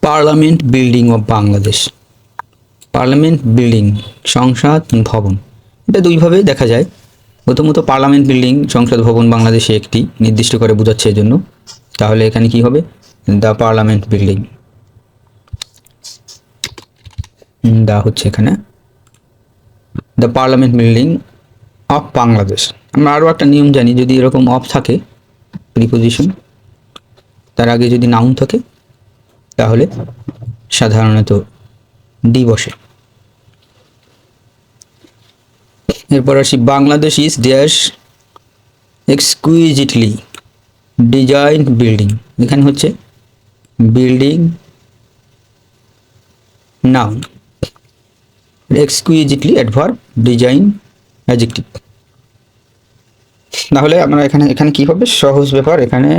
Parliament building of Bangladesh. Parliament building, সংসদ ভবন, এটা দুইভাবে দেখা যায়। প্রথমত পার্লামেন্ট বিল্ডিং, সংসদ ভবন বাংলাদেশে একটি নির্দিষ্ট করে বোঝাচ্ছে এর জন্য। তাহলে এখানে কি হবে? The parliament building. দা হচ্ছে এখানে the parliament building of Bangladesh. আমরা আরও একটা নিয়ম জানি, যদি এরকম অফ থাকে প্রিপোজিশন, তার আগে যদি নাউন থাকে তাহলে সাধারণত ডি বসে। এরপর আসি, Bangladesh is dash exquisitely design building. এখানে হচ্ছে building noun, exquisitely adverb, design adjective. তাহলে আমরা এখানে কি হবে? সহজ ব্যাপার, এখানে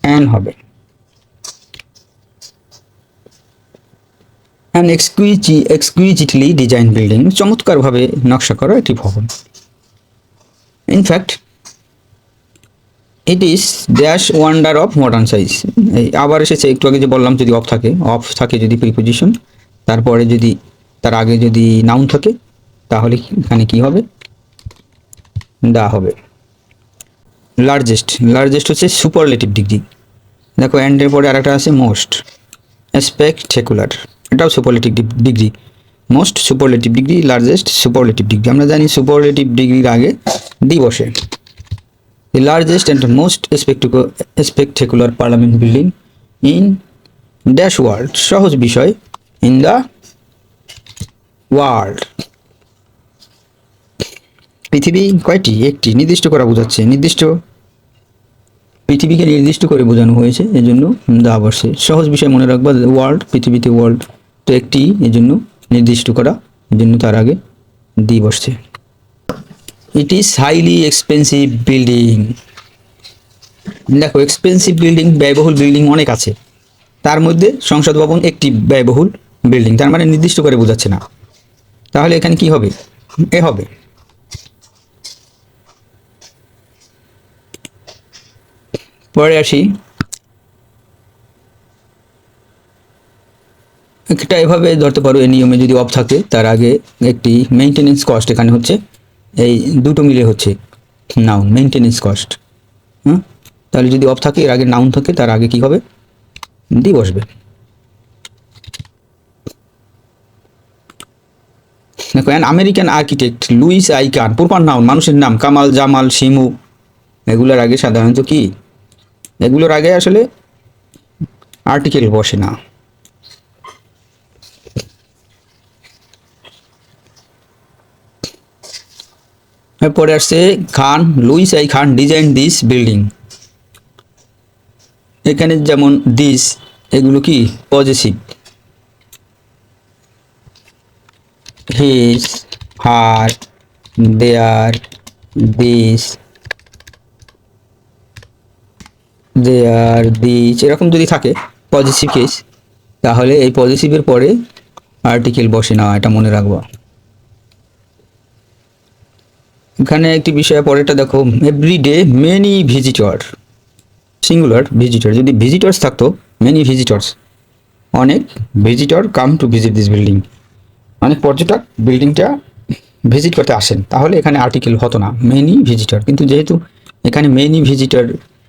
অ্যান হবে। অ্যান এক্সকুইজিটলি ডিজাইন বিল্ডিং, চমৎকারভাবে নকশা করা একটি ভবন। In fact it is dash wonder of modern size. এই আবার এসেছে, একটু আগে যে বললাম, যদি অফ থাকে যদি প্রিপোজিশন, তারপরে যদি তার আগে যদি নাউন থাকে তাহলে এখানে কি হবে? দা হবে। লার্জেস্ট হচ্ছে সুপারলেটিভ ডিগ্রি। দেখো অ্যান্ডের পরে আরেকটা আছে মোস্ট স্পেকটেকুলার, এটাও superlative degree. Most superlative degree, largest superlative degree. আমরা জানি সুপারলেটিভ ডিগ্রির আগে ডি বসে। The largest and most spectacular parliament building in dash world, সহজ বিষয়, in the world। পৃথিবী কয়টি? একটি, নির্দিষ্ট করা বোঝাচ্ছে, নির্দিষ্ট, পৃথিবীকে নির্দিষ্ট করে বোঝানো হয়েছে, এজন্য দা বসে। সহজ বিষয় মনে রাখবা, ওয়ার্ল্ড, পৃথিবীতে ওয়ার্ল্ড তো একটি, এজন্য নির্দিষ্ট করা, এজন্য তার আগে ডি বসছে। It is highly expensive building. দেখো এক্সপেন্সিভ বিল্ডিং, ব্যয়বহুল বিল্ডিং অনেক আছে, তার মধ্যে সংসদ ভবন একটি ব্যয়বহুল বিল্ডিং, তার মানে নির্দিষ্ট করে বোঝাচ্ছে না। তাহলে এখানে কি হবে? এ হবে। পরে আসি, একটা এভাবে ধরতে পারো, এই নিয়মে যদি অফ থাকে তার আগে একটি মেইনটেনেন্স কস্ট, এখানে হচ্ছে এই দুটো মিলে হচ্ছে নাউন, মেইনটেনেন্স কস্ট। তাহলে যদি অফ থাকে, এর আগে নাউন থাকে, তার আগে কি হবে? ডি বসবে। দেখো an American architect Louis I Kahn, proper noun, মানুষের নাম, কামাল, জামাল, শিমু, এগুলোর আগে সাধারণত কি? এগুলোর আগে আসলে আর্টিকেল বসে না। পরে আসছে Kahn, Louis I Kahn design this building. এখানে যেমন দিস, এগুলো কি possessive, his, her, their, this, এরকম যদি থাকে পজিটিভ কেস, তাহলে এই পজিটিভের পরে আর্টিকেল বসে না, এটা মনে রাখবো। এখানে একটি বিষয় পরেটা দেখো, everyday many visitor, singular visitor, যদি ভিজিটর্স থাকতো মেনি ভিজিটর্স, অনেক visitor come to visit this building, অনেক পর্যটক বিল্ডিংটা ভিজিট করতে আসেন, তাহলে এখানে আর্টিকেল হতো না, মেনি ভিজিটর। কিন্তু যেহেতু এখানে মেনি ভিজিটর,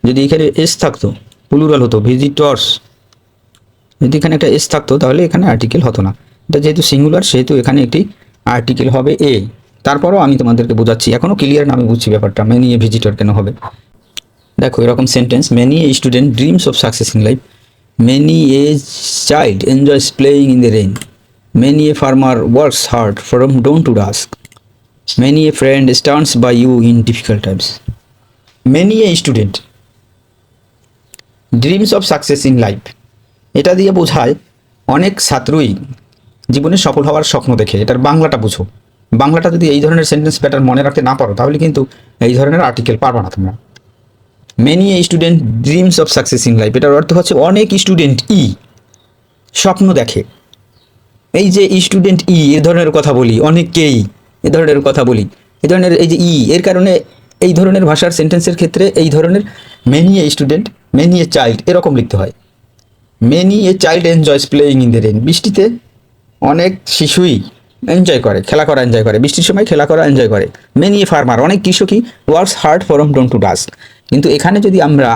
যদি এখানে এস থাকতো প্লুরাল হতো ভিজিটর্স, যদি এখানে একটা এস থাকতো তাহলে এখানে আর্টিকেল হতো না। এটা যেহেতু সিঙ্গুলার সেহেতু এখানে একটি আর্টিকেল হবে এ। তারপরও আমি তোমাদেরকে বোঝাচ্ছি, এখনও ক্লিয়ার না, আমি বুঝছি ব্যাপারটা, মেনি এ ভিজিটর কেন হবে। দেখো এরকম sentence, many a student dreams of success in life, many a child enjoys playing in the rain, many a farmer works hard from dawn to dusk, many a friend stands by you in difficult times. Many a student dreams of success in life, এটা দিয়ে বোঝায় অনেক ছাত্রই জীবনে সফল হওয়ার স্বপ্ন দেখে। এটার বাংলাটা বুঝো, বাংলাটা যদি এই ধরনের সেন্টেন্স প্যাটার্ন মনে রাখতে না পারো তাহলে কিন্তু এই ধরনের আর্টিকেল পারবে না তোমরা। Many a student dreams of success in life, এটার অর্থ হচ্ছে অনেক স্টুডেন্ট স্বপ্ন দেখে। এই যে স্টুডেন্ট এ ধরনের কথা বলি, অনেককেই এ ধরনের কথা বলি, এ ধরনের এই যে এর কারণে এই ধরনের ভাষার সেন্টেন্সের ক্ষেত্রে এই ধরনের many a student, many a child এরকম লিখতে হয়। Many a child enjoys playing in the rain, বৃষ্টিতে অনেক শিশুই এনজয় করে, খেলা করা এনজয় করে, বৃষ্টির সময় খেলা করা এনজয় করে। মেনি এ ফার্মার, অনেক কৃষকই works hard from dawn to dusk. কিন্তু এখানে যদি আমরা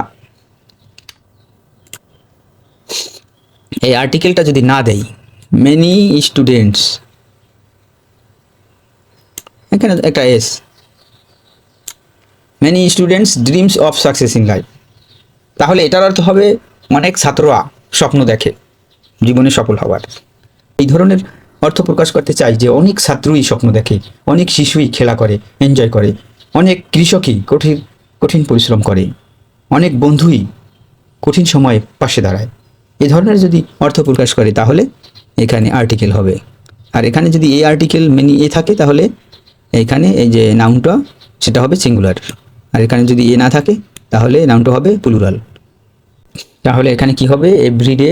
এই আর্টিকেলটা যদি না দেই, মেনি স্টুডেন্টস, এখানে একটা S, many students dreams of success in life, তাহলে এটার অর্থ হবে অনেক ছাত্ররা স্বপ্ন দেখে জীবনে সফল হওয়ার। এই ধরনের অর্থ প্রকাশ করতে চাই যে অনেক ছাত্রই স্বপ্ন দেখে, অনেক শিশুই খেলা করে এনজয় করে, অনেক কৃষকই কঠিন কঠিন পরিশ্রম করে, অনেক বন্ধুই কঠিন সময়ে পাশে দাঁড়ায়। এই ধরনের যদি অর্থ প্রকাশ করে তাহলে এখানে আর্টিকেল হবে। আর এখানে যদি এই আর্টিকেল মেনি এ থাকে তাহলে এখানে এই যে নাউনটা সেটা হবে সিঙ্গুলার, আর এখানে যদি এ না থাকে তাহলে নাউনটা হবে প্লুরাল। তাহলে এখানে কি হবে, everyday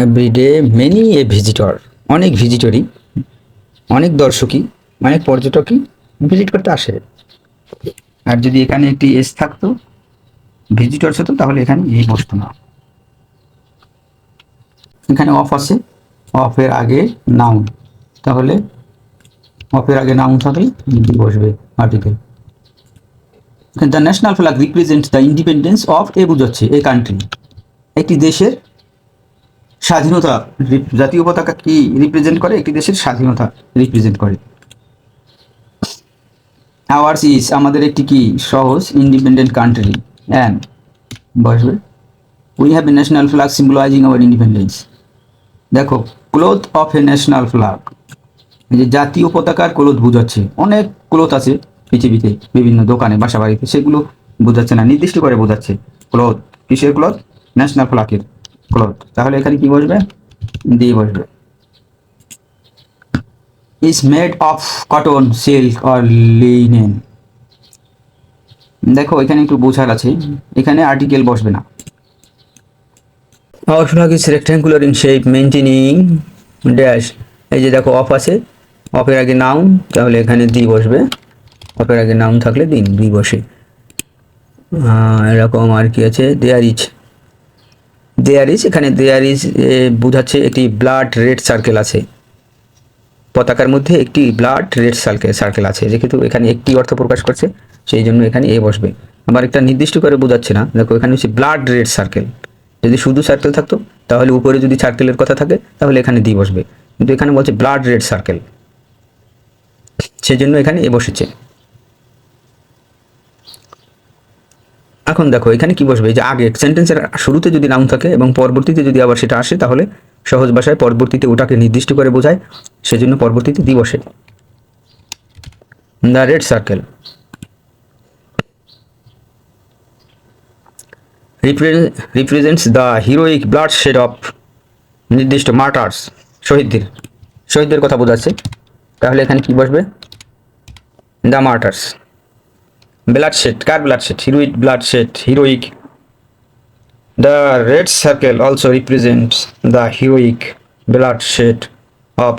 everyday many a visitor, অনেক ভিজিটরই, অনেক দর্শকই, অনেক পর্যটকই ভিজিট করতে আসে। আর যদি এখানে একটি এস থাকতো, ভিজিটরস হতো, তাহলে এখানে এই বসতো না। এখানে অফ আছে, অফের আগে নাউন, তাহলে অফের আগে নাউন থাকলে বসবে article. The national flag represents the independence of, a বুঝাচ্ছে এ কান্ট্রি, একটি দেশের স্বাধীনতা। জাতীয় পতাকা কি রিপ্রেজেন্ট করে, একটি দেশের স্বাধীনতা রিপ্রেজেন্ট করে। আওয়ার্স ইজ, আমাদের একটি কি সহজ ইন্ডিপেন্ডেন্ট কান্ট্রি, অ্যান্ড বসবে we have a national flag symbolising our independence. দেখো cloth of a national flag, এই যে জাতীয় পতাকার ক্লোথ বোঝাচ্ছে, অনেক ক্লোথ আছে পৃথিবীতে বিভিন্ন দোকানে বাসা বাড়িতে, সেগুলো বোঝাচ্ছে না, নির্দিষ্ট করে বোঝাচ্ছে ক্লোথ, কিসের ক্লোথ, ন্যাশনাল ফ্ল্যাগের ক্লোথ। তাহলে এখানে কি বসবে, দিয়ে বসবে। Is made of cotton, silk or linen. দেখো এখানে একটু বোঝার আছে, এখানে আর্টিকেল বসবে না। Our flag is rectangular in shape maintaining dash, এই যে দেখো অফ আছে, অফের আগে নাউন, তাহলে এখানে দি বসবে, অফের আগে নাউন থাকলে দিন দি বসে। এরকম আর কি আছে, দেয়ার ইজ, দেয়ার ইজ, এখানে দেয়ার ইজ বোঝাচ্ছে একটি ব্লাড রেড সার্কেল আছে, পতাকার মধ্যে একটি ব্লাড রেড সার্কেল আছে, যেহেতু এখানে একটি অর্থ প্রকাশ করছে সেই জন্য এখানে এ বসবে। আবার একটা নির্দিষ্ট করে বোঝাচ্ছে না, দেখো এখানে হচ্ছে ব্লাড রেড সার্কেল, যদি শুধু সার্কেল থাকতো তাহলে উপরে যদি সার্কেলের কথা থাকে তাহলে এখানে দি বসবে, কিন্তু এখানে বলছে ব্লাড রেড সার্কেল, সেই জন্য এখানে এ বসেছে। এখন দেখো এখানে কি বসবে, যে আগে সেন্টেন্সের শুরুতে যদি নাউন থাকে এবং পরবর্তীতে যদি আবার সেটা আসে তাহলে সহজ ভাষায় পরবর্তীতে ওটাকে নির্দিষ্ট করে বোঝায়, সেজন্য পরবর্তীতে দি বসে। The red circle represents the heroic bloodshed of, নির্দিষ্ট মার্টার্স, শহীদদের কথা বোঝাচ্ছে, তাহলে এখানে কি বসবে, দ্য মার্টার্স। ব্লাড শেড, কার bloodshed, heroic bloodshed, heroic. The red circle also represents the heroic bloodshed of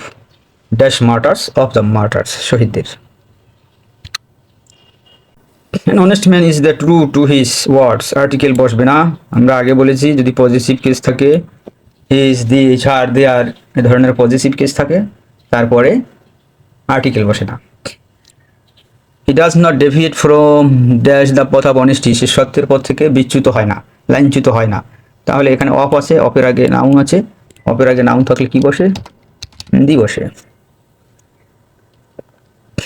dash martyrs, of the martyrs, শহীদদের। An honest man is the true to his words, article বসবে না। আমরা আগে বলেছি যদি positive case থাকে, is, this, আর, দে আর, এ ধরনের positive case থাকে তারপরে আর্টিকেল বসে না। He does not deviate from dash the পথ অফ অনেস্টি, সে সত্যের পথ থেকে বিচ্যুত হয় না, লাইনচ্যুত হয় না। তাহলে এখানে অফ আছে, অফের আগে নাউন আছে, অফের আগে নাউন থাকলে কি বসে, দি বসে।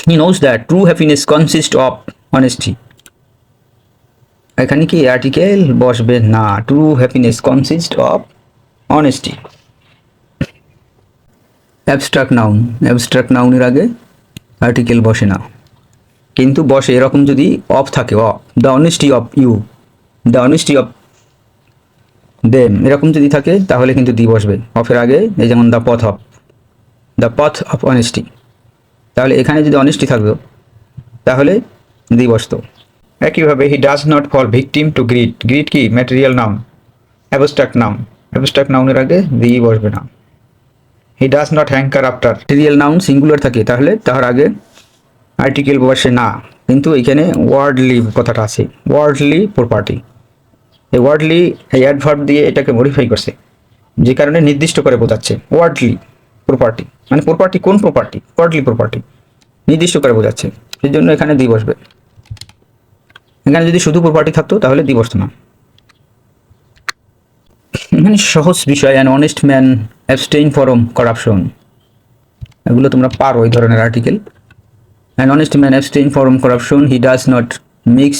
He knows that true happiness consist of honesty, এখানে কি আর্টিকেল বসবে না, true happiness consist of honesty. Abstract noun, abstract নাউনের আগে আর্টিকেল বসে না, কিন্তু বসে এরকম যদি অফ থাকে, of the honesty of you, the honesty of them, এরকম যদি থাকে তাহলে কিন্তু দি বসবে অফের আগে, এই যেমন দ্য পথ অফ অনেস্টি, তাহলে এখানে যদি অনেস্টি থাকতো তাহলে দি বসতো। একইভাবে he does not fall victim to greed, greed কি material noun, abstract noun, abstract নাউনের আগে দি বসবে না। He does not hanker after, material noun singular থাকে তাহলে তার আগে আর্টিকেল বসে না, কিন্তু এখানে ওয়ার্ডলি কথাটা আছে, ওয়ার্ডলি প্রপার্টি। এই ওয়ার্ডলি এই অ্যাডভার্ব দিয়ে এটাকে মডিফাই করছে, যে কারণে নির্দিষ্ট করে বোঝাচ্ছে। ওয়ার্ডলি প্রপার্টি মানে প্রপার্টি, কোন প্রপার্টি? ওয়ার্ডলি প্রপার্টি, নির্দিষ্ট করে বোঝাচ্ছে। সেই জন্য এখানে দি বসবে। এখানে যদি শুধু প্রপার্টি থাকতো তাহলে দি বসতো না। মানে সহজ বিষয়। An honest man abstain from corruption, এগুলো তোমরা পারো এই ধরনের article. An honest man abstain from corruption, he does not mix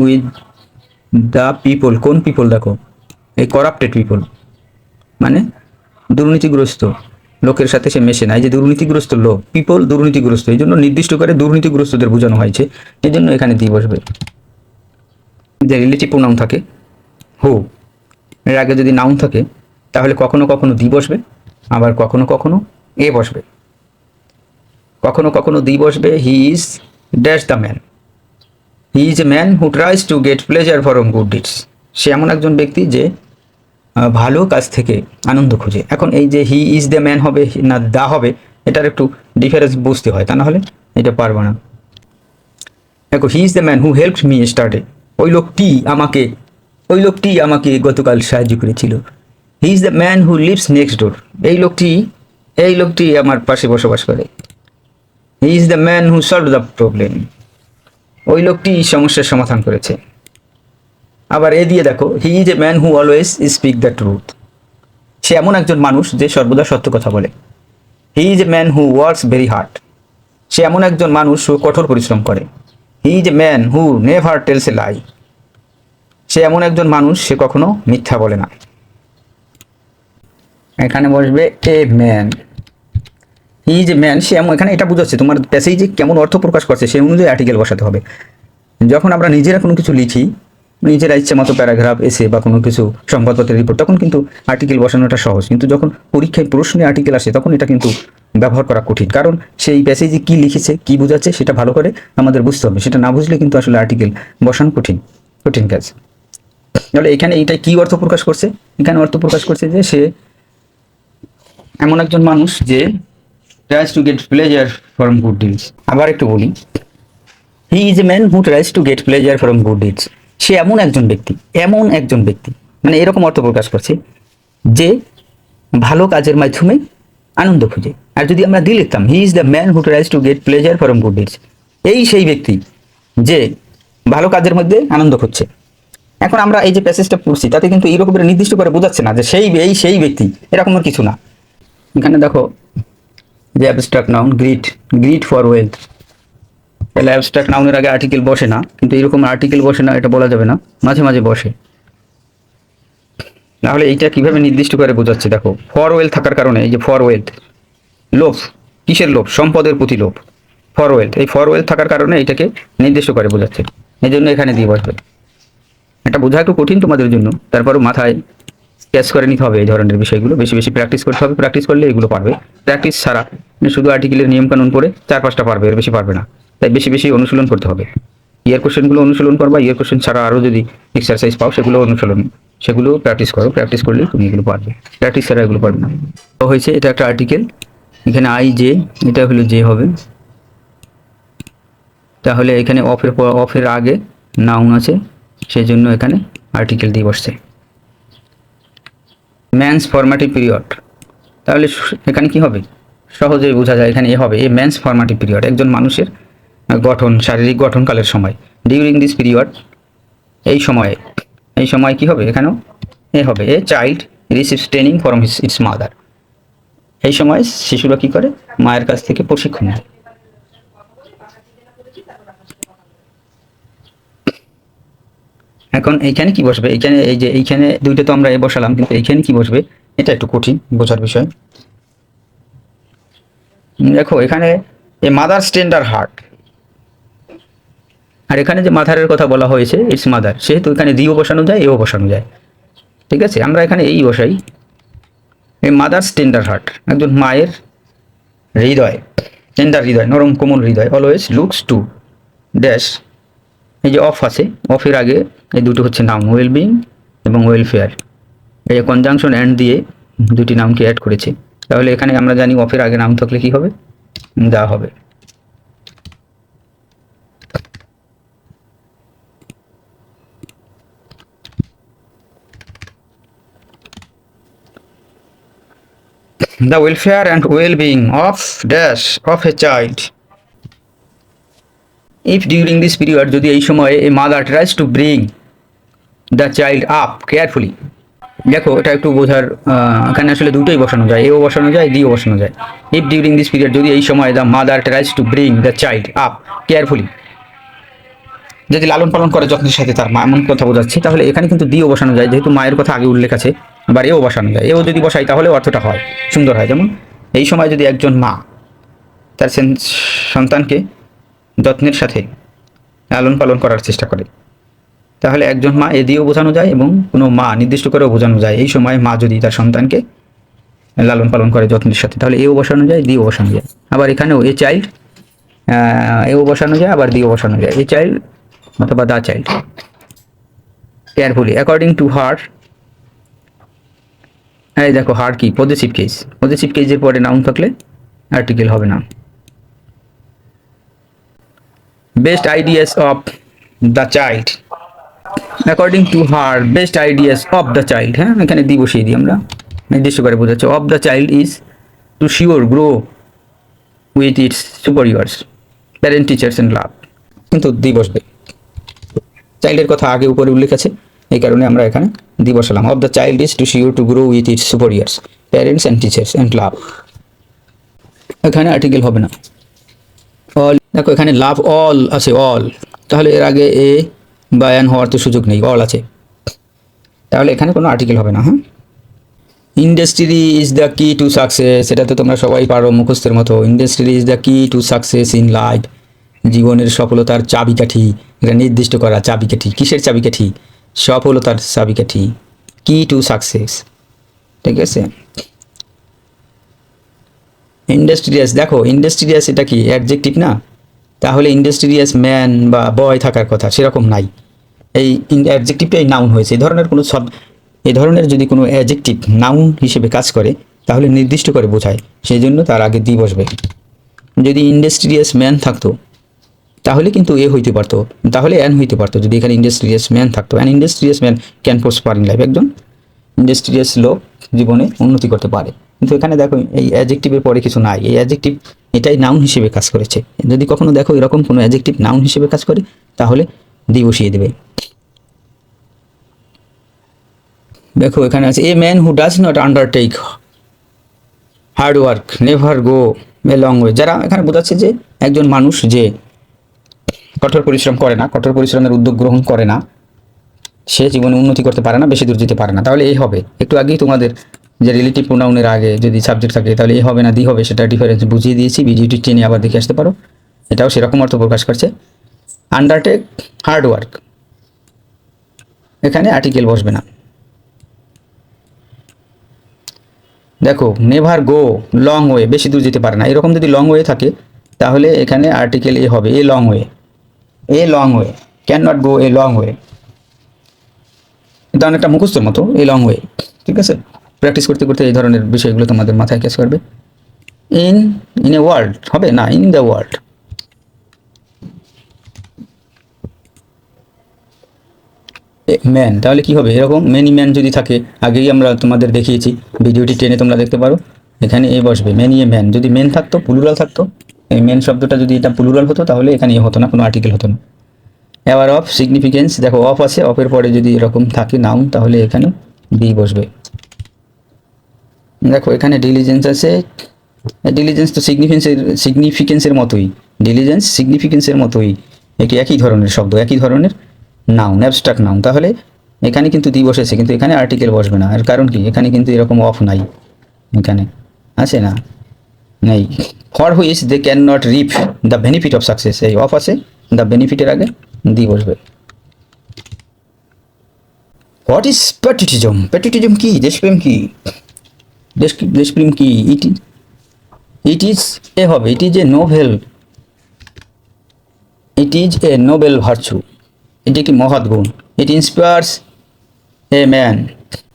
with the people. কোন পিপল? দেখো এই করাপ্টেড পিপল মানে দুর্নীতিগ্রস্ত লোকের সাথে সে মেশে না। এই যে দুর্নীতিগ্রস্ত লোক, পিপল দুর্নীতিগ্রস্ত, এই জন্য নির্দিষ্ট করে দুর্নীতিগ্রস্তদের বোঝানো হয়েছে, এই জন্য এখানে দি বসবে। যে রিলেটিভ প্রোনাউন থাকে হু, এর আগে যদি নাউন থাকে তাহলে কখনো কখনো দি বসবে, আবার কখনো কখনো এ বসবে। কখনো কখনো দি বসবে। He is dash the man, he is a man who tries to get pleasure from good deeds. সে এমন একজন ব্যক্তি যে ভালো কাজ থেকে আনন্দ খুঁজে। এখন এই যে হি ইজ দ্য ম্যান হবে না দা হবে, এটার একটু ডিফারেন্স বুঝতে হয়, তা না হলে এটা পারবো না। দেখো he is the man who helped me স্টার্টে, ওই লোকটি আমাকে গতকাল সাহায্য করেছিল। He is the man who lives next door, এই লোকটি আমার পাশে বসবাস করে। He is the man who solve the problem, ওই লোকটি সমস্যার সমাধান করেছে। আবার এ দিয়ে দেখো he is a man who always speak the truth, সে এমন একজন মানুষ যে সর্বদা সত্য কথা বলে। He is a man who works very hard, সে এমন একজন মানুষ হু কঠোর পরিশ্রম করে। He is a man who never tells a lie, সে এমন একজন মানুষ সে কখনো মিথ্যা বলে না। এখানে বসবে a man. He is a man, সে এমন, এখানে এটা বুঝাচ্ছে তোমার প্যাসেজে কেমন অর্থ প্রকাশ করছে সেই অনুযায়ী আর্টিকেল বসাতে হবে। যখন আমরা নিজেরা কোনো কিছু লিখি, নিজেরা ইচ্ছে মতো প্যারাগ্রাফ এসে বা কোনো কিছু সংবাদপত্রের রিপোর্ট, তখন কিন্তু আর্টিকেল বসানোটা সহজ, কিন্তু যখন পরীক্ষায় প্রশ্নে আর্টিকেল আসে তখন এটা কিন্তু ব্যবহার করা কঠিন, কারণ সেই প্যাসেজে কী লিখেছে কী বোঝাচ্ছে সেটা ভালো করে আমাদের বুঝতে হবে। সেটা না বুঝলে কিন্তু আসলে আর্টিকেল বসানো কঠিন কাজ। তাহলে এখানে এইটাই কী অর্থ প্রকাশ করছে? এখানে অর্থ প্রকাশ করছে যে সে এমন একজন মানুষ যে tries to get pleasure from good deeds. আবার একটু বলি, he is a man who tries to get pleasure from good deeds, সে এমন একজন ব্যক্তি মানে এরকম অর্থ প্রকাশ করছে যে ভালো কাজের মাধ্যমে আনন্দ খুঁজে। আর যদি আমরা দিয়ে লিখতাম হি is the man who tries to get pleasure from good deeds, এই সেই ব্যক্তি যে ভালো কাজের মধ্যে আনন্দ খুঁজছে। এখন আমরা এই যে প্যাসেজটা পড়ছি তাতে কিন্তু এইরকম নির্দিষ্ট করে বোঝাচ্ছে না যে সেই ব্যক্তি, এরকমের কিছু না। এখানে দেখো যে abstract noun grid for wealth, তাহলে অ্যাবস্ট্রাক্ট নাউনের আগে আর্টিকেল বসে না, কিন্তু এরকম আর্টিকেল বসে না এটা বলা যাবে না, মাঝে মাঝে বসে। তাহলে এইটা কিভাবে নির্দিষ্ট করে বোঝাচ্ছে দেখো, ফর ওয়েলথ থাকার কারণে, এই যে ফর ওয়েলথ, লোভ, কিসের লোভ? সম্পদের প্রতি লোভ। ফর ওয়েলথ, এই ফর ওয়েলথ থাকার কারণে এটাকে নির্দিষ্ট করে বোঝাচ্ছে, এই জন্য এখানে দিয়ে বসবে। এটা বোঝা একটু কঠিন তোমাদের জন্য, তারপরও মাথায় ক্যাচ করে নিতে হবে এই ধরনের বিষয়গুলো, বেশি বেশি প্র্যাকটিস করতে হবে। প্র্যাকটিস করলে এগুলো পারবে, প্র্যাকটিস ছাড়া শুধু আর্টিকেলের নিয়মকানুন পড়ে 4-5টা পারবে, এর বেশি পারবে না। তাই বেশি বেশি অনুশীলন করতে হবে। ইয়ার কোশ্চেনগুলো অনুশীলন করবা, ইয়ার কোশ্চেন ছাড়া আরও যদি এক্সারসাইজ পাও সেগুলো প্র্যাকটিস করো, প্র্যাকটিস করলে তুমি এগুলো পারবে, প্র্যাকটিস ছাড়া এগুলো পারবে না। তো হয়েছে এটা একটা আর্টিকেল, এখানে আই জে, এটা হলো জে হবে। তাহলে এখানে অফের আগে নাউন আছে, সেই জন্য এখানে আর্টিকেল দিয়ে বসছে। ম্যানস ফর্মেটিভ পিরিয়ড, তাহলে এখানে কি হবে? সহজেই বোঝা যায়, এখানে এ হবে, এ ম্যানস ফর্মেটিভ পিরিয়ড, একজন মানুষের শারীরিক গঠনকালের সময়। ডিউরিং দিস পিরিয়ড, এই সময় কি হবে? এখানেও এ হবে, a child receives training from its mother, এই সময় শিশুরা কি করে? মায়ের কাছ থেকে প্রশিক্ষণ নেয়। এখন এইখানে কি বসবে? এইখানে দুইটা তো আমরা এ বসালাম, কিন্তু এইখানে কি বসবে এটা একটু কঠিন বোঝার বিষয়। দেখো এখানে এ মাদার্স টেন্ডার হার্ট, আর এখানে যে মাদারের কথা বলা হয়েছে ইটস মাদার, সেহেতু এখানে দিও বসানো যায়, এও বসানো যায়। ঠিক আছে, আমরা এখানে এই বসাই, এ মাদার্স টেন্ডার হার্ট, একজন মায়ের হৃদয়, টেন্ডার হৃদয়, নরম কোমল হৃদয়, অলওয়েজ লুকস টু ড্যাশ, এই যে অফ আছে, অফের আগে এই দুটো হচ্ছে নাউন, ওয়েলবিং এবং ওয়েলফেয়ার, এই কনজাংশন অ্যান্ড দিয়ে দুটি নাউনকে অ্যাড করেছে। তাহলে এখানে আমরা জানি অফের আগে নাউন থাকলে কি হবে? দা হবে। The welfare and well being of dash of a child. If during this period, যদি এই সময়ে a mother tries to bring the child up carefully. দেখো এটা একটু বোঝার, এখানে আসলে দুটোই বসানো যায়, এও বসানো যায় দিও বসানো যায়। ইফ ডিউরিং দিস পিরিয়ড, যদি এই সময় the mother tries to bring the child up carefully, যদি লালন পালন করে যত্নের সাথে তার মা, এমন কথা বোঝাচ্ছে, তাহলে এখানে কিন্তু দিও বসানো যায়, যেহেতু মায়ের কথা আগে উল্লেখ আছে। আবার এও বসানো যায়, এও যদি বসাই তাহলে অর্থটা হয় সুন্দর হয়। যেমন এই সময় যদি একজন মা তার সন্তানকে যত্নের সাথে লালন পালন করার চেষ্টা করে, তাহলে একজন মা এ দিয়েও বোঝানো যায় এবং কোনো মা নির্দিষ্ট করেও বোঝানো যায়। এই সময় মা যদি তার সন্তানকে লালন পালন করে যত্নের সাথে, তাহলে এও বসানো যায় দিয়েও বসানো যায়। আবার এখানেও এ চাইল্ড, এও বসানো যায় আবার দিয়েও বসানো যায়, এ চাইল্ড অথবা the child carefully according to her. এই দেখো হার কি পজিটিভ কেস, পজিটিভ কেসের পরে নাউন থাকলে আর্টিকেল হবে না। Best ideas of the child according to her best ideas of the child. হ্যাঁ, এখানে দি বসিয়ে দিই আমরা, নির্দিষ্ট করে বোঝাচ্ছে। Of the child is to sure grow with its superiors parent teachers and love, কিন্তু দি বসবে। চাইল্ডের কথা আগে উপরে উল্লেখ আছে, এই কারণে আমরা এখানে দি বসালাম। Of the child is to sure to grow with its superiors parents and teachers and love, এখানে আর্টিকেল হবে না। অল, দেখো এখানে লাভ অল আছে, অল, তাহলে এর আগে এ বা এন হওয়ার তো সুযোগ নেই, অল আছে, তাহলে এখানে কোনো আর্টিকেল হবে না। হ্যাঁ, ইন্ডাস্ট্রি ইজ দ্য কি টু সাকসেস, এটা তো তোমরা সবাই পারো মুখস্থের মতো। ইন্ডাস্ট্রি ইজ দ্য কি টু সাকসেস ইন লাইফ, জীবনের সফলতার চাবিকাঠি। এটা নির্দিষ্ট করা চাবিকাঠি, কিসের চাবিকাঠি? সফলতার চাবিকাঠি, কি টু সাকসেস, ঠিক আছে। ইন্ডাস্ট্রিয়াস, দেখো ইন্ডাস্ট্রিয়াস এটা কি অ্যাডজেক্টিভ না? তাহলে ইন্ডাস্ট্রিয়াস ম্যান বা বয় থাকার কথা, সেরকম নাই। এই অ্যাডজেক্টিভটাই নাউন হয়েছে। এই ধরনের কোনো এই ধরনের যদি কোনো অ্যাডজেক্টিভ নাউন হিসেবে কাজ করে তাহলে নির্দিষ্ট করে বোঝায়, সেই জন্য তার আগে দি বসবে। যদি ইন্ডাস্ট্রিয়াস ম্যান থাকতো তাহলে কিন্তু এ হইতে পারতো, তাহলে অ্যান হইতে পারতো যদি এখানে ইন্ডাস্ট্রিয়াস ম্যান থাকতো। An industrious man can prosper in life, একজন ইন্ডাস্ট্রিয়াস লোক জীবনে উন্নতি করতে পারে। কিন্তু এখানে দেখো এই অ্যাডজেক্টিভের পরে কিছু নাই, এই অ্যাডজেক্টিভ এটাই নাউন হিসেবে কাজ করেছে। যদি কখনো দেখো এরকম কোনো অ্যাডজেক্টিভ নাউন হিসেবে কাজ করে তাহলে দি বসিয়ে দেবে। দেখো এখানে আছে এ man who does not undertake hard work never go a long way. যারা এখানে বোঝাচ্ছে যে একজন মানুষ যে কঠোর পরিশ্রম করে না, কঠোর পরিশ্রমের উদ্যোগ গ্রহণ করে না, সে জীবনে উন্নতি করতে পারে না, বেশি দূর যেতে পারে না। তাহলে এই হবে। একটু আগেই তোমাদের যে রিলেটিভ প্রোনাউনের আগে যদি সাবজেক্ট থাকে তাহলে এই হবে না দি হবে, সেটা ডিফারেন্স বুঝিয়ে দিয়েছি। ভিডিওটি টেনে আবার দেখে আসতে পারো, এটাও সেরকম অর্থ প্রকাশ করছে। আন্ডারটেক হার্ড ওয়ার্ক, এখানে আর্টিকেল বসবে না। দেখো নেভার গো লং ওয়ে, বেশি দূর যেতে পারে না, এরকম যদি লং ওয়ে থাকে তাহলে এখানে আর্টিকেল এ হবে, a long way, a long way, can not go a long way. এটা অনেকটা মুখস্থর মতো, এ লং ওয়ে, ঠিক আছে। প্র্যাকটিস করতে করতে এই ধরনের বিষয়গুলো তোমাদের মাথায় কাজ করবে। ইন ইন এ ওয়ার্ল্ড হবে না, ইন দ্য ওয়ার্ল্ড। ম্যান, তাহলে কি হবে? এরকম মেনি ম্যান যদি থাকে, আগেই আমরা তোমাদের দেখিয়েছি, ভিডিওটি টেনে তোমরা দেখতে পারো। এখানে এ বসবে, মেনি এ ম্যান। যদি মেন থাকতো, প্লুরাল থাকতো, এই মেন শব্দটা যদি এটা প্লুরাল হতো তাহলে এখানে এ হতো না, কোনো আর্টিকেল হতো না। এবার অফ সিগনিফিকেন্স, দেখো অফ আছে, অফের পরে যদি এরকম থাকে নাউন তাহলে এখানে বি বসবে। দেখো এখানে ডিলিজেন্স আছে, ডিলিজেন্স তো সিগনিফিকেন্সের মতোই, ডিলিজেন্স সিগনিফিকেন্সের মতোই, এটি একই ধরনের শব্দ, একই ধরনের নাউন, অ্যাবস্ট্রাক্ট নাউন। তাহলে এখানে কিন্তু দি বসেছে, কিন্তু এখানে আর্টিকেল বসবে না। এর কারণ কি? এখানে কিন্তু এরকম অফ নাই, এখানে আছে না, নেই। For which they can not reap the benefit of success, এই অফ আছে, দ্য বেনিফিটের আগে দি বসবে। What is patriotism? প্যাট্রিয়টিজম কি? দেশপ্রেম কি? দেশপ্রেম কি? ইট ইজ এ হবে, it is a noble, it is a noble virtue, এটি একটি মহৎ গুণ। It inspires a man,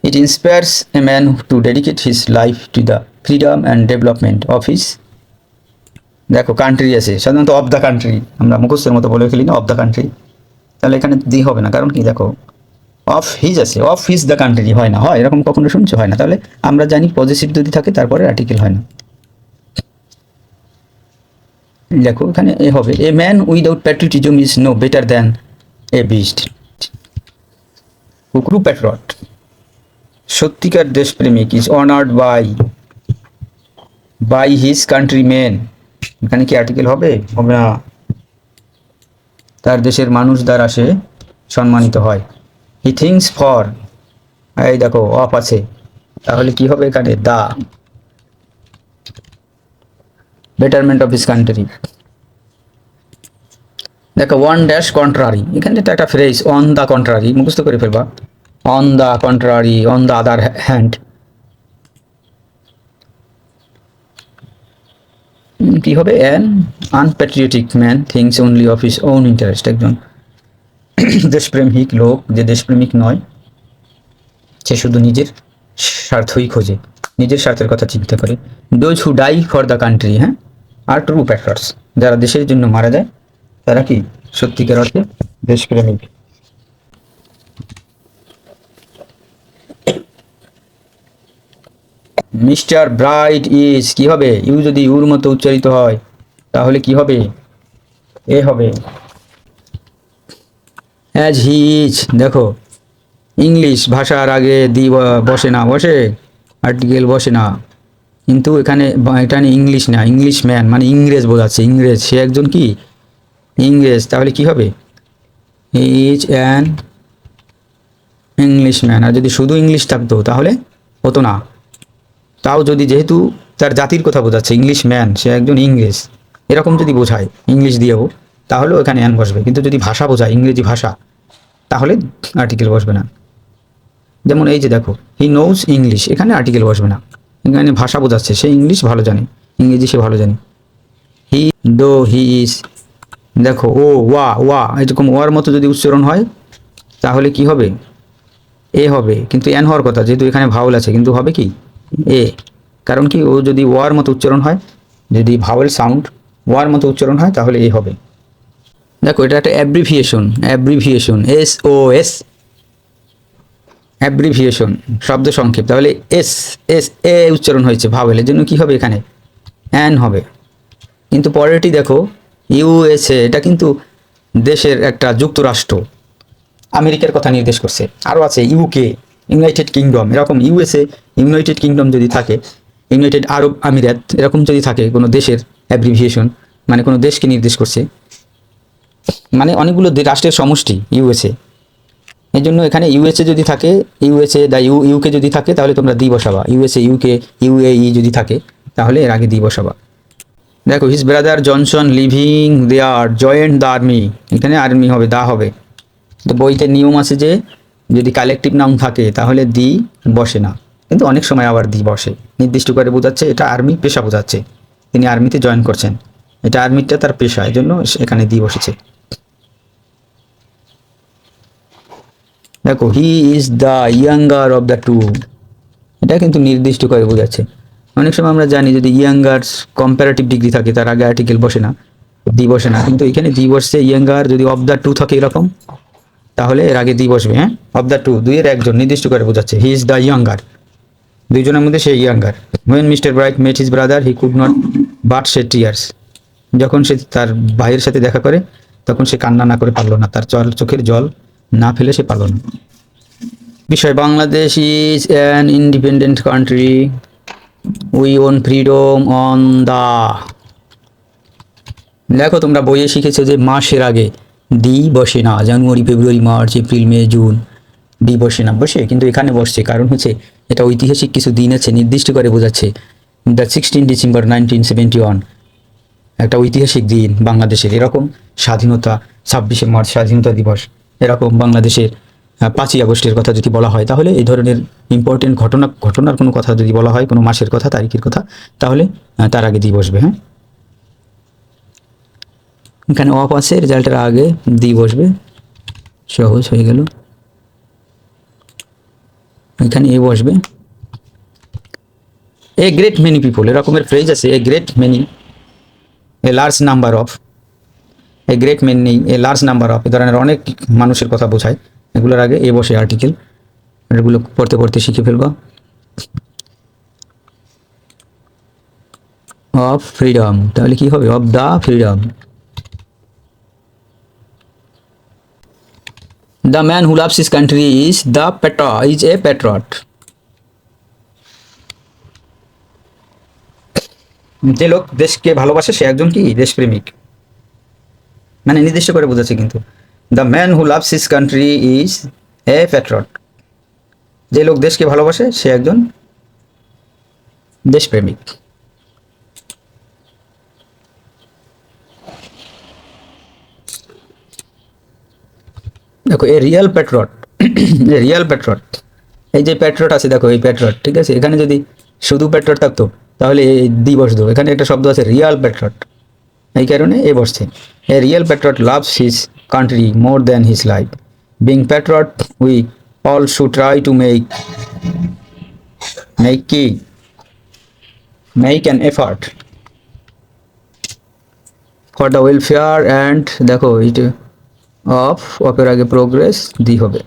it inspires a man to dedicate his life to the freedom and development of his. দেখো কান্ট্রি আছে, সাধারণত of the country আমরা মুখস্থের মতো বলে ফেলি না, অফ দ্য কান্ট্রি, তাহলে এখানে দি হবে না। কারণ কি? দেখো অফ হিজ আছে, অফ হিজ দ্য কান্ট্রি হয় না, হয় এরকম কখনো শুনছো? হয় না। তাহলে আমরা জানি পজিটিভ যদি থাকে তারপরে আর্টিকেল হয় না। দেখো এখানে এ হবে, a man without patriotism is no better than a beast. কুকরু প্যাট্রট, সত্যিকার দেশপ্রেমিক is honoured by his countrymen. এখানে কি আর্টিকেল হবে? হবে না। তার দেশের মানুষ দ্বারা সে সম্মানিত হয়। হি থিংস ফর, এই দেখো অফ আছে, তাহলে কি হবে এখানে? দা বেটারমেন্ট অফ হিজ কান্ট্রি। দেখো ওয়ান ড্যাশ কন্ট্রারি, এখানে এটা একটা ফ্রেজ, অন দ্য কন্ট্রারি, মুখস্থ করে ফেলবা। On the contrary, on the other hand, কি হবে? An আনপ্যাট্রিয়টিক man things only of his own interest, একজন দেশপ্রেমিক লোক যে দেশপ্রেমিক নয়, সে শুধু নিজের স্বার্থই খোঁজে, নিজের স্বার্থের কথা চিন্তা করে। Those who die for the country, হ্যাঁ, আর ট্রু প্যাট্রিয়টস, যারা দেশের জন্য মারা যায় তারা কি সত্যিকার অর্থে দেশপ্রেমিক। মিস্টার ব্রাইট ইজ, কি হবে? ইউ যদি ইউর মতো উচ্চারিত হয় তাহলে কি হবে? এ হবে। অ্যাজ হি ইজ, দেখো ইংলিশ ভাষার আগে দি বসে না, বসে আর্টিকেল বসে না, কিন্তু এখানে এটা ইংলিশ না, ইংলিশ ম্যান মানে ইংরেজ বোঝাচ্ছে, ইংরেজ, সে একজন কি ইংরেজ, তাহলে কি হবে? He is an Englishman. আর যদি শুধু ইংলিশ থাকতো তাহলে হতো না, তাও যদি যেহেতু তার জাতির কথা বোঝাচ্ছে, ইংলিশ ম্যান, সে একজন ইংরেজ, এরকম যদি বোঝায় ইংলিশ দিয়েও, তাহলেও এখানে অ্যান বসবে। কিন্তু যদি ভাষা বোঝায়, ইংরেজি ভাষা, তাহলে আর্টিকেল বসবে না। যেমন এই যে দেখো, হি নোজ ইংলিশ, এখানে আর্টিকেল বসবে না, এখানে ভাষা বোঝাচ্ছে, সে ইংলিশ ভালো জানে, ইংরেজি সে ভালো জানে। হি দো হি ইজ, দেখো ও ওয়া ওয়া, এরকম ওয়ার মতো যদি উচ্চারণ হয় তাহলে কি হবে? এ হবে, কিন্তু এন হওয়ার কথা, যেহেতু এখানে ভাওয়েল আছে, কিন্তু হবে কি এ, কারণ কি ও যদি ওয়ার মতো উচ্চারণ হয়, যদি ভাওয়েল সাউন্ড ওয়ার মতো উচ্চারণ হয় তাহলে এ হবে। দেখো এটা একটা abbreviation, abbreviation S O S, abbreviation শব্দ সংক্ষেপ, তাহলে এস এস এ উচ্চারণ হয়েছে ভাওয়েলের জন্য কি হবে? এখানে অ্যান হবে। কিন্তু পরেরটি দেখো ইউএসএ, এটা কিন্তু দেশের একটা যুক্তরাষ্ট্র, আমেরিকার কথা নির্দেশ করছে। আরও আছে ইউকে, ইউনাইটেড কিংডম, এরকম ইউএসএ, ইউনাইটেড কিংডম যদি থাকে, ইউনাইটেড আরব আমিরাত, এরকম যদি থাকে কোনো দেশের অ্যাব্রিভিয়েশন, মানে কোনো দেশকে নির্দেশ করছে, মানে অনেকগুলো রাষ্ট্রের সমষ্টি ইউএসএ। এই জন্য এখানে ইউএসএ যদি থাকে, ইউএসএ দা ইউকে যদি থাকে তাহলে তোমরা দি বসাবা, ইউএসএ ইউকে ইউএই যদি থাকে তাহলে এর আগে দি বসাবা। দেখো his brother Johnson living there joined the army, এখানে আর্মি হবে, দা হবে। তো বইতে নিয়ম আছে যে যদি কালেকটিভ নাউন থাকে তাহলে দি বসে না, কিন্তু অনেক সময় আবার দি বসে, নির্দিষ্ট করে বোঝাচ্ছে এটা আর্মি পেশা বোঝাচ্ছে, তিনি আর্মিতে জয়েন করছেন, এটা আর্মিটা তার পেশা, এই জন্য এখানে দি বসেছে। দেখো he is the younger of the two, এটা কিন্তু নির্দিষ্ট করে বোঝাচ্ছে। অনেক সময় আমরা জানি যদি ইয়াঙ্গার কম্পারেটিভ ডিগ্রি থাকে তার আগে আর্টিকেল বসে না, দি বসে না, কিন্তু এখানে দি বসছে। ইয়াঙ্গার যদি অফ দ্য টু থাকে এরকম, তাহলে এর আগে দি বসবে। হ্যাঁ, অফ দ্য টু, দুইয়ের একজন, নির্দিষ্ট করে বোঝাচ্ছে। হি ইজ দ্য ইয়াঙ্গার, দুইজনের মধ্যে সে younger. When mister Bright met his brother he could not but shed tears, যখন সে তার ভাইয়ের সাথে দেখা করে তখন সে কান্না না করে পারলো না, তার চোখের জল না ফেলে সে পারলো না। বিষয়, Bangladesh is an independent country, we won freedom on the, দেখো তোমরা বইয়ে শিখেছো যে মাসের আগে দি বসে না, January February March April May June, the বসে না, বসে, কিন্তু এখানে বসছে, কারণ হচ্ছে এটা ঐতিহাসিক কিছু দিন আছে, নির্দিষ্ট করে বোঝাচ্ছে। দ্য 16 ডিসেম্বর 1971, একটা ঐতিহাসিক দিন বাংলাদেশের, এরকম স্বাধীনতা 26শে মার্চ স্বাধীনতা দিবস, এরকম বাংলাদেশের 5ই আগস্টের কথা যদি বলা হয়, তাহলে এই ধরনের ইম্পর্টেন্ট ঘটনার কোনো কথা যদি বলা হয়, কোনো মাসের কথা, তারিখের কথা, তাহলে তার আগে দি বসবে। হ্যাঁ, এখানে অফ আছে, রেজাল্টের আগে দি বসবে, সহজ হয়ে গেল। এখানে এ বসবে। এ গ্রেট মেনি পিপল, এরকমের ফ্রেজ আছে, a great many, a large number of, a great many, a large number of, এ ধরনের অনেক মানুষের কথা বোঝায়, এগুলোর আগে এ বসে আর্টিকেল, এগুলো পড়তে পড়তে শিখে ফেলবা। অফ ফ্রিডম, তাহলে কি হবে? Of the freedom. The man who loves his country is the is a patriot. যে লোক দেশকে ভালোবাসে সে একজন কি? দেশপ্রেমিক। মানে নির্দিষ্ট করে বোঝাচ্ছে কিন্তু, the man who loves his country is a patriot. যে লোক দেশকে ভালোবাসে সে একজন দেশপ্রেমিক। দেখো এ রিয়েল প্যাট্রট, এ রিয়েল প্যাট্রট, এই যে প্যাট্রট আছে দেখো, এই প্যাট্রট, ঠিক আছে, এখানে যদি শুধু প্যাট্রট থাকতো তাহলে এই দি বসতো, এখানে একটা শব্দ আছে রিয়াল প্যাট্রট, এই কারণে এ বসছে। A real patriot loves his country more than his life, being patriot we all should try to make কি make an effort for the welfare and, দেখো এটা অফের আগে প্রোগ্রেস দি হবে।